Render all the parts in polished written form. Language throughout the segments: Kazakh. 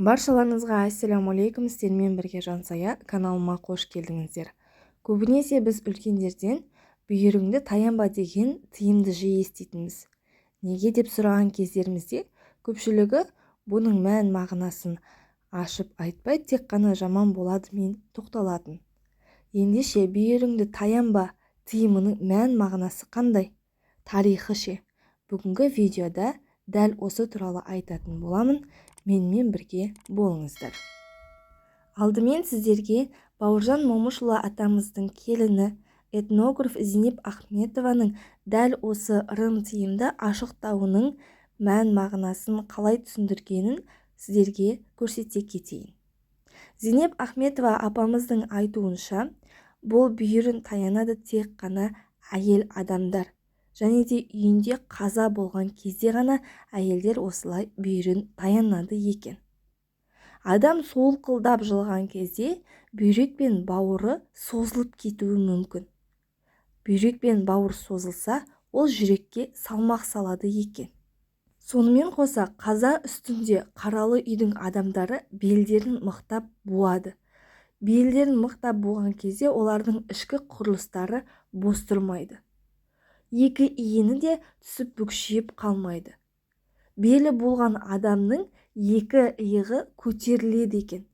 Баршаларыңызға ассалаумалейкум, сіздермен бірге Жансая каналыма қош келдіңіздер. Көбінесе біз үлкендерден бүйіріңді таянба деген тыйымды жиі еститінбіз. Неге деп сұраған кездерімізде көпшілігі бұның мән мағынасын ашып айтпай, тек қана жаман болады мен тоқталатын. Ендеше бүйіріңді таянба тыйымының мән мағынасы қандай? Тарихы ше? Бүгінгі видеода дәл осы туралы айтатын боламын. Менімен бірге болыңыздар. Алдымен сіздерге Бауыржан Момышұлы атамыздың келіні этнограф Зейнеп Ахметованың дәл осы ырым тыйымды ашықтауының мән мағынасын қалай түсіндіргенін сіздерге көрсете кетейін. Зейнеп Ахметова апамыздың айтуынша, бұл бүйірін таянады тек қана әйел адамдар. Және де үйінде қаза болған кезде ғана әйелдер осылай бүйірін таянады екен. Адам солқылдап жылған кезде бүйрек пен бауыры созылып кетуі мүмкін. Бүйрек пен бауыр созылса, ол жүрекке салмақ салады екен. Сонымен қоса, қаза үстінде қаралы үйдің адамдары белдерін мықтап буады. Белдерін мықтап буған кезде олардың ішкі құрылыстары бос тұрмайды. Екі иіні де түсіп бүкшиіп қалмайды. Белі болған адамның екі иығы көтеріледі екен.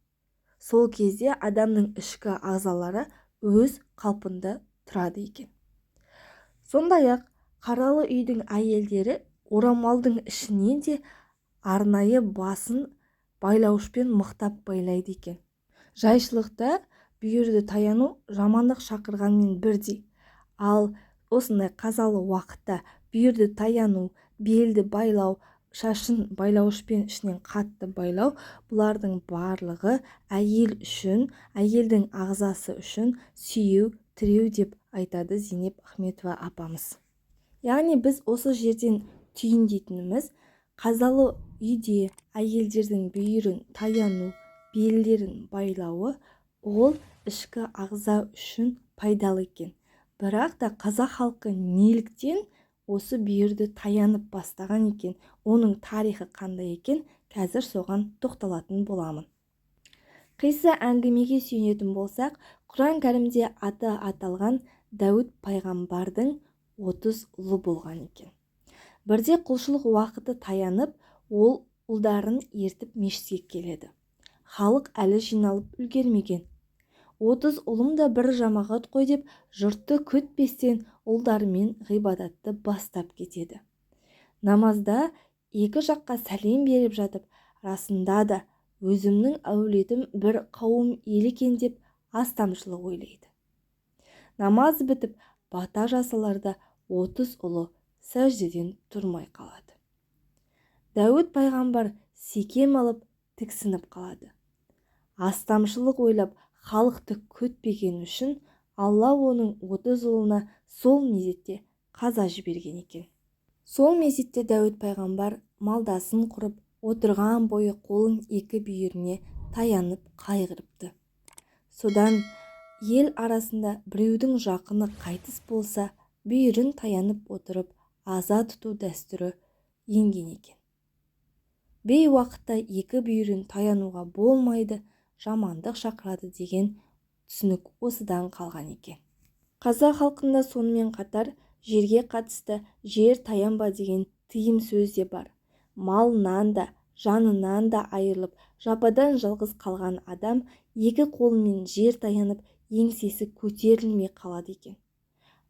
Сол кезде адамның ішкі ағзалары өз қалпында тұрады екен. Сондай-ақ қаралы үйдің әйелдері орамалдың ішінен де арнайы басын байлауышпен мықтап байлайды екен. Жайшылықта бүйірді таяну жамандық шақырғанмен бірдей. Ал осындай қазалы уақытта бүйірді таяну, белді байлау, шашын байлауышпен ішінен қатты байлау, бұлардың барлығы әйел үшін, әйелдің ағзасы үшін сүйеу, тіреу деп айтады Зейнеп Ахметова апамыз. Яғни біз осы жерден түйіндейтініміз, қазалы үйде әйелдердің бүйірін таяну, белдерін байлауы, ол ішкі ағза үшін пайдалы екен. Бірақ та қазақ халқы неліктен осы бүйірді таянып бастаған екен, оның тарихы қандай екен, қазір соған тоқталатын боламын. Қисса әңгімеге сүйенетін болсақ, Құран кәрімде аты аталған Дәуіт пайғамбардың 30 ұлы болған екен. Бірде құлшылық уақыты таянып, ол ұлдарын ертіп мешітке келеді. Халық әлі жиналып үлгермеген. 30 ұлым да бір жамағат қой деп, жұртты күтпестен ұлдарымен ғибадатты бастап кетеді. Намазда екі жаққа сәлем беріп жатып, расында да өзімнің әулетім бір қауым ел екен деп астамшылық ойлайды. Намаз бітіп, бата жасаларда 30 ұлы сәждеден тұрмай қалады. Дәуіт пайғамбар секем алып тіксініп қалады. Астамшылық ойлап, халықты күтпеген үшін Алла оның 30 ұлына сол мезетте қаза жіберген екен. Сол мезетте Дәуіт пайғамбар малдасын құрып, отырған бойы қолын екі бүйіріне таянып қайғырыпты. Содан ел арасында біреудің жақыны қайтыс болса, бүйірін таянып отырып аза тұту дәстүрі енген екен. Бей уақытта екі бүйірін таянуға болмайды, жамандық шақырады деген түсінік осыдан қалған екен. Қазақ халқында сонымен қатар жерге қатысты жер таянба деген тыйым сөз де бар. Малынан да, жанынан да айырылып, жападан жалғыз қалған адам екі қолымен жер таянып, еңсесі көтерілмей қалады екен.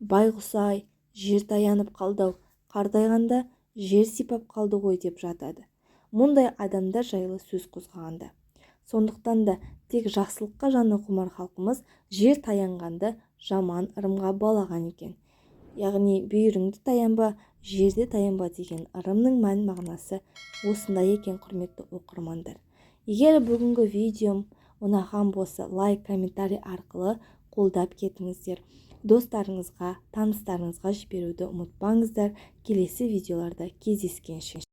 Байғұс-ай, жер таянып қалды-ау, қартайғанда жер сипап қалды ғой деп жатады. Мұндай адамдар жайлы сөз қозғағанда. Сондықтан да тек жақсылыққа жаны құмар халқымыз жер таянғанды жаман ырымға балаған екен. Яғни бүйіріңді таянба, жерде таянба деген ырымның мән мағынасы осындай екен, құрметті оқырмандар. Егер бүгінгі видеом ұнаған болса, лайк, комментарий арқылы қолдап кетіңіздер. Достарыңызға, таныстарыңызға жіберуді ұмытпаңыздар. Келесі видеоларда кездескенше.